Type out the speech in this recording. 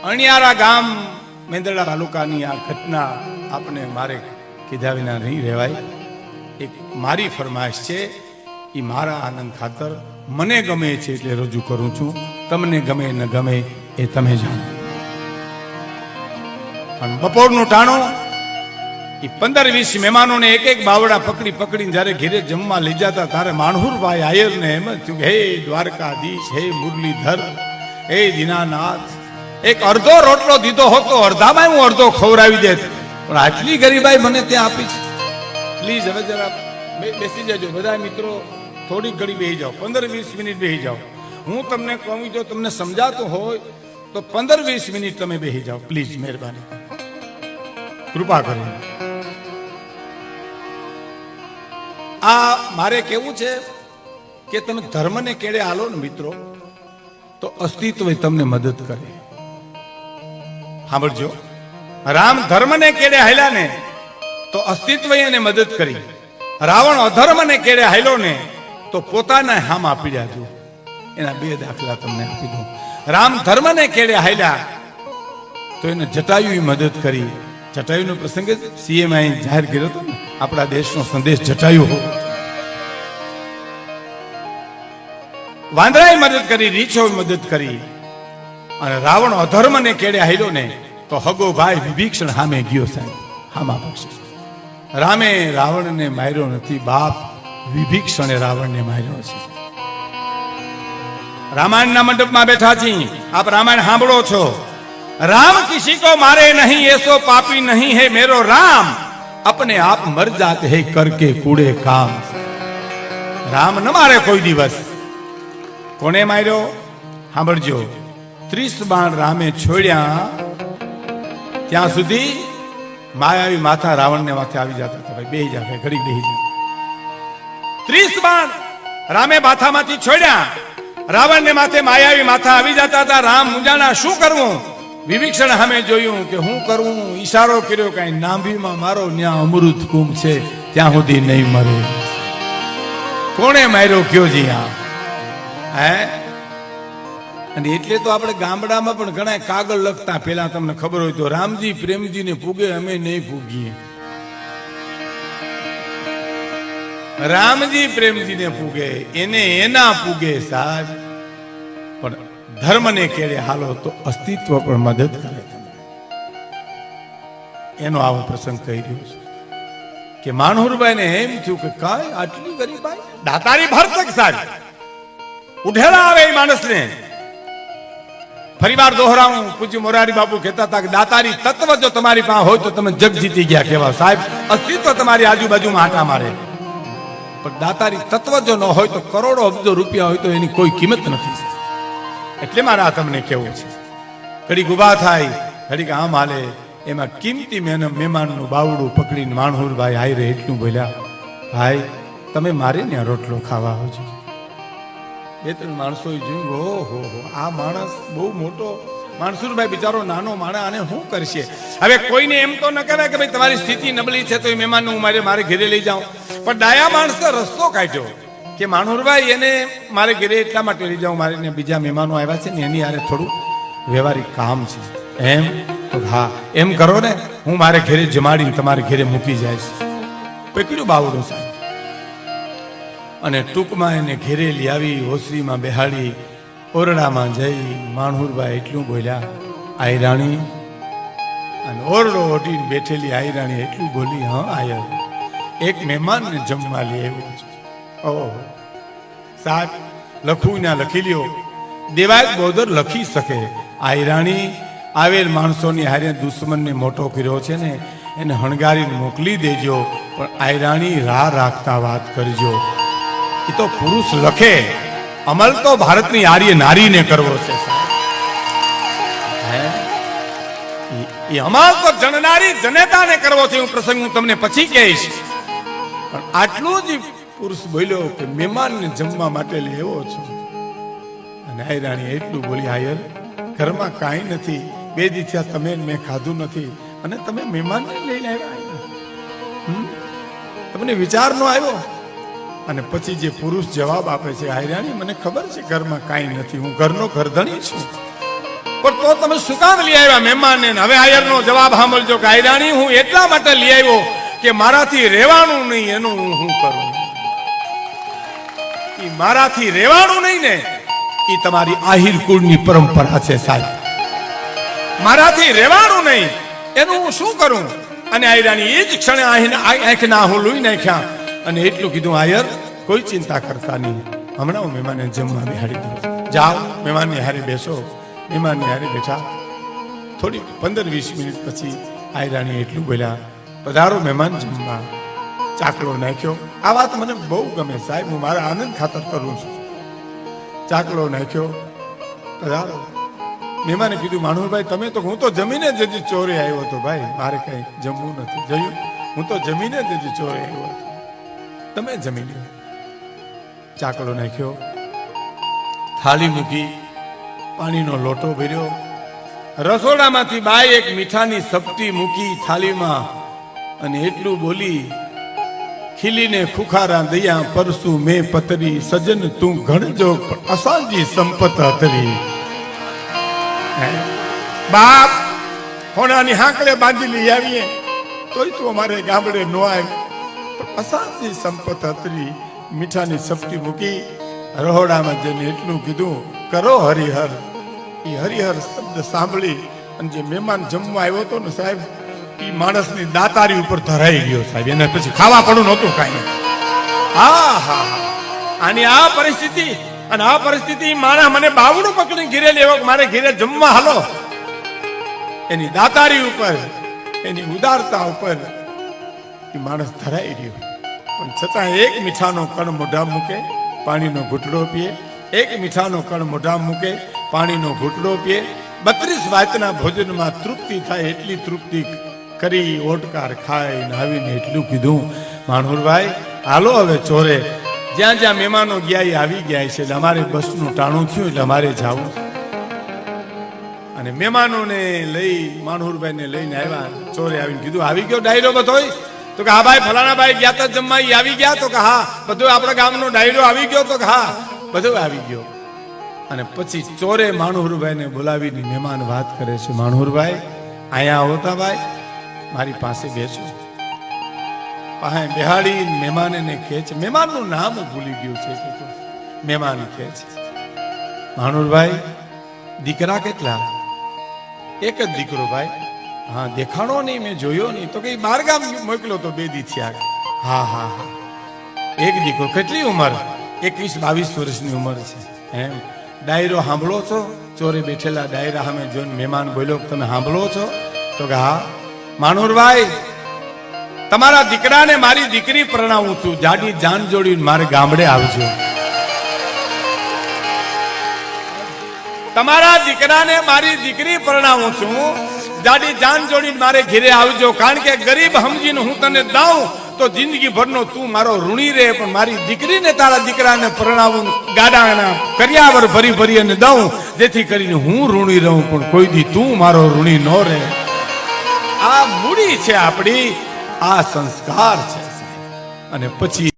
અણિયારા ગામ મેંદરડા તાલુકાની આ ઘટના આપને મારે કીધા વિના નહીં રહેવાય. એક મારી ફરમાઈશ છે, એ મારા આનંદ ખાતર મને ગમે છે એટલે રજૂ કરું છું. તમને ગમે ન ગમે એ તમે જાણો. પણ બપોરનું ટાણું એ 15-20 મહેમાનોને એક એક બાવડા પકડી પકડીને જ્યારે ઘેરે જમવા લઈ જતા ત્યારે માણહુરભાઈ આયરને એમ જ થયું કે હે દ્વારકાધીશ, હે મુરલીધર, હે દીનાનાથ, એક અડધો રોટલો દીધો હોત તો અડધામાં હું અડધો ખવડાવી દેત, પણ આટલી ગરીબાઈ મને ત્યાં આપી છે. પ્લીઝ હવે જરા બેસી જજો બધા મિત્રો, થોડીક ઘડી બેસી જાઓ, 15-20 મિનિટ બેસી જાઓ. હું તમને કહું, જો તમને સમજાતું હોય તો 15-20 મિનિટ તમે બેસી જાઓ પ્લીઝ, મહેરબાની કૃપા કરીને. આ મારે કેવું છે કે તમે ધર્મને કેડે હાલો ને મિત્રો, તો અસ્તિત્વ તમને મદદ કરે. સાંભળજો, રામ ધર્મને કેડે હાલ્યા ને તો અસ્તિત્વ એને મદદ કરી. રાવણ અધર્મને કેડે હાલ્યો ને તો પોતાના હામા પીડ્યા. જો એના 2 દાખલા તમને આપી દઉં. રામ ધર્મને કેડે હાલ્યા તો એને જટાયુ મદદ કરી. જટાયુનો પ્રસંગ સીએમ અહીં જાહેર કર્યો હતો ને, આપણા દેશનો સંદેશ જટાયુ હો. વાંદરાએ મદદ કરી, રીછો મદદ કરી. અને રાવણ અધર્મને કેડે હાલ્યો ને તો હગો ભાઈ વિભીષણ સામે ગયો. સાહેબ હામા પક્ષી. રામે રાવણને માર્યો નથી, બાપ વિભીષણે રાવણને માર્યો છે. રામાયણના મંડપમાં બેઠા છીએ, આપ રામાયણ સાંભળો છો. राम किसी को मारे नहीं, ऐसो पापी नहीं है मेरो राम, अपने आप मर जाते हैं करके कूड़े काम. राम न मारे કોઈ દિવસ. કોને માર્યો સાંભળજો. 30 બાણ રામે છોડ્યા ત્યાં સુધી માયાવી માથા રાવણને માથે આવી જતા હતા. ભાઈ બેહી જા, ઘડી બેહી જા. 30 બાણ રામે માથામાંથી છોડ્યા, રાવણને માથે માયાવી માથા આવી જતા હતા. રામ મુંજાણા, શું કરવું? વિભીષણ સામે જોયું કે હું કરું, ઈશારો કર્યો, કઈ નાભીમાં મારો, ત્યાં અમૃત કુંભ છે, ત્યાં સુધી નહીં મરે. કોણે માર્યો કયો જી? હે? અને એટલે તો આપણે ગામડામાં પણ ઘણા કાગળ લખતા, પેલા તમને ખબર હોય તો, રામજી પ્રેમજીને પૂગે અમે નહીં પૂગીએ. રામજી પ્રેમજીને પૂગે, એને એના પૂગે સાહેબ. પણ ધર્મને કેડે હાલો તો અસ્તિત્વ પણ મદદ કરે. એનો આવો પ્રસંગ કહી રહ્યો છે કે માણહુરભાઈ ને એમ થયું કે કાય આટલી ગરીબાઈ, દાતારી ભરતક સારી ઉઠેલા આવે એ માણસને. ફરીવાર દોહરાવું, પૂજ્ય મોરારી બાપુ કહેતા હતા કે દાતારી તત્વ જો તમારી પાસે હોય તો તમે જગ જીતી ગયા કહેવા. સાહેબ અસ્તિત્વ તમારી આજુબાજુમાં આટા મારે, પણ દાતારી તત્વ જો ન હોય તો કરોડો અબજો રૂપિયા હોય તો એની કોઈ કિંમત નથી. એટલે મારે આ તમને કેવું છે, ઘડીક ઉભા થાય, ઘડીક આમ હાલે. એમાં કિંમતી મહેમાનનું બાવડું પકડીને માણહુરભાઈ હાયરે એટલું બોલ્યા, ભાઈ તમે મારે ત્યાં રોટલો ખાવા આવજો. 2-3 માણસો જોયું, ઓહો આ માણસ બહુ મોટો. માણસુરભાઈ બિચારો નાનો માણસ, આને શું કરશે? હવે કોઈને એમ તો ન કહેવાય કે ભાઈ તમારી સ્થિતિ નબળી છે તો એ મહેમાનને હું મારે ઘરે લઈ જાઉં. પણ ડાયા માણસે રસ્તો કાઢ્યો કે માણહુરભાઈ એને મારે ઘરે એટલા માટે લઈ જાઉં, મારે બીજા મહેમાનો આવ્યા છે ને એની આરે થોડું વ્યવહારિક કામ છે. એમ તો હા, એમ કરો ને, હું મારે ઘરે જમાડીને તમારે ઘરે મૂકી જાય. પકડ્યું બાવડું સાહેબ, અને ટૂંકમાં એને ઘેરે લઈ આવી, ઓસરીમાં બેહાડી, ઓરડામાં જઈ માણહુરભાઈ એટલું બોલ્યા, આયરાણી. અને ઓરડો ઓઢીને બેઠેલી આયરાણી એટલું બોલી, હા આયર, એક મહેમાનને જમવા લઈ આવ્યો છે. ઓહો સાહેબ, લખવું ના લખી લ્યો, દેવાય બોદર લખી શકે. આયરાણી આવેલ માણસોની હારે દુશ્મનને મોટો કર્યો છે ને, એને હણગારીને મોકલી દેજો, પણ આયરાણી રાહ રાખતા વાત કરજો. એ તો પુરુષ લખે, અમલ તો ભારતની આર્ય નારીને કરવો છે. એ અમલ તો જનનારી જનેતાને કરવો છે. હું પ્રસંગ હું તમને પછી કહીશ, પણ આટલું જ પુરુષ બોલ્યો કે મહેમાનને જમવા માટે લેવો છો. અને આયરાણી એટલું બોલી, આયર ઘરમાં કાંઈ નથી, 2 દી થયા તમે મેં ખાધું નથી, અને તમે મહેમાનને લઈને આવ્યા, તમને વિચાર નો આવ્યો? અને પછી જે પુરુષ જવાબ આપે છે, આયરાણી મને ખબર છે ઘરમાં કાંઈ નથી, હું ઘરનો ઘરધણી છું, પણ તો તમે શું કામ લઈ આવ્યા મહેમાનને? હવે આયરનો જવાબ સાંભળજો કે આયરાણી હું એટલા માટે લઈ આવ્યો કે મારાથી રહેવાનું નહીં, એનું હું કરું? ઈ મારાથી રહેવાનું નહીં ને, ઈ તમારી આહિર કુળની પરંપરા છે સાહેબ. મારાથી રહેવાનું નહીં એનું હું શું કરું? અને આયરાણી એ જ ક્ષણે આંખના હું લોહી નાખ્યા અને એટલું કીધું, આયર કોઈ ચિંતા કરતા નહીં, હમણાં હું મહેમાનને જમવા બેહાડી દઉં. જાઓ મહેમાનની હારે બેસો. મહેમાનની હારે બેઠા. થોડી 15-20 મિનિટ પછી આયરાણી એટલું બોલ્યા, પધારો મહેમાન જમવા. ચાકડો નાખ્યો. આ વાત મને બહુ ગમે સાહેબ, હું મારા આનંદ ખાતર કરું છું. ચાકડો નાખ્યો, પધારો. મહેમાને કીધું, માણુભાઈ તમે તો, હું તો જમીને જ હજી ચોરે આવ્યો હતો ભાઈ, મારે કઈ જમવું નથી. જોયું, હું તો જમીને જ હજી ચોરે આવ્યો હતો, તમે જમી લો. ચાકડો નાખ્યો, થાળી મૂકી, પાણીનો લોટો ભર્યો. રસોડામાંથી બાઈ એક મીઠાની સપટી મૂકી થાળીમાં અને એટલું બોલી, ખીલીને ખુખારા દયા પરસુ મેં પતરી, સજન તું ગણજો અસાંજી સંપત હતરી. બાપ હોનાની હાંકડે બાંધી લઈ આવીએ તોય તું અમારે ગામડે નો આવી, અસાંજી સંપત હતરી. મીઠાની સપટી મૂકી, રહોડામાં જઈને એટલું કીધું, કરો હરિહર. એ હરિહર શબ્દ સાંભળી અને જે મહેમાન જમવા આવ્યો હતો ને સાહેબ, એ માણસની દાતારી ઉપર ધરાઈ ગયો સાહેબ. એને પછી ખાવા પડું નહોતું કાંઈ. હા હા, આની આ પરિસ્થિતિ, અને આ પરિસ્થિતિ માણસ મને બાવડું પકડી ઘેરે લેવો, મારે ઘેરે જમવા હાલો. એની દાતારી ઉપર, એની ઉદારતા ઉપર એ માણસ ધરાઈ રહ્યો. પણ છતાં એક મીઠાનો કણ મોઢા મૂકે, પાણીનો ઘૂંટડો પીએ. એક મીઠાનો કણ મોઢા મૂકે, પાણીનો ઘૂંટડો પીએ. 32 વાતના ભોજનમાં તૃપ્તિ થાય એટલી તૃપ્તિ કરી ઓટકાર ખાઈને આવીને એટલું કીધું, માણુરભાઈ હાલો હવે ચોરે. જ્યાં જ્યાં મહેમાનો ગયા એ આવી ગયા છે, એટલે અમારે બસનું ટાણું થયું એટલે અમારે જાવું. અને મહેમાનોને લઈ માણુરભાઈને લઈને આવ્યા. ચોરે આવીને કીધું, આવી ગયો ડાયરો બધોય? તો કે હા ભાઈ, ફલાણા ભાઈ ગયા તા જમવા, એ આવી ગયા? તો કે હા. બધું આપણા ગામનો ડાયરો આવી ગયો? તો કે હા, બધું આવી ગયો. અને પછી ચોરે માણુરભાઈને બોલાવીને મહેમાન વાત કરે છે, માણુરભાઈ અહીંયા આવતા ભાઈ, મારી પાસે બેસો. પાસે બેહાડી મહેમાન એને કહે છે, મહેમાનનું નામ ભૂલી ગયું છે કે મહેમાન કહે છે, માણુરભાઈ દીકરા કેટલા? એક જ દીકરો ભાઈ. હા, દેખાણો નહીં, મેં જોયો નહીં. તો કઈ બાર ગામ મોકલો તો 2 દી થયા. હા હા હા, એક દીકરો. કેટલી ઉંમર? 21-22 વર્ષની ઉંમર છે. એમ? ડાયરો સાંભળો છો? ચોરે બેઠેલા ડાયરા સામે જોઈને મહેમાન બોલ્યો, તમે સાંભળો છો? તો કે હા. માણુરભાઈ તમારા દીકરાને મારી દીકરી પરણાવું છું, જાડી જાન જોડીને મારે ગામડે આવજો. તમારા દીકરાને મારી દીકરી પરણાવું છું, જાડી જાન જોડીને મારે ઘેરે આવજો. કારણ કે ગરીબ સમજીને હું તને દઉં તો જિંદગી ભરનો તું મારો ઋણી રહે, પણ મારી દીકરીને તારા દીકરાને પરણાવું, ગાડાના કર્યાવર ભરી ભરી અને દઉં, જેથી કરીને હું ઋણી રહું પણ કોઈ દી તું મારો ઋણી ન રહે. આ મૂડી છે આપણી, આ સંસ્કાર છે. અને પછી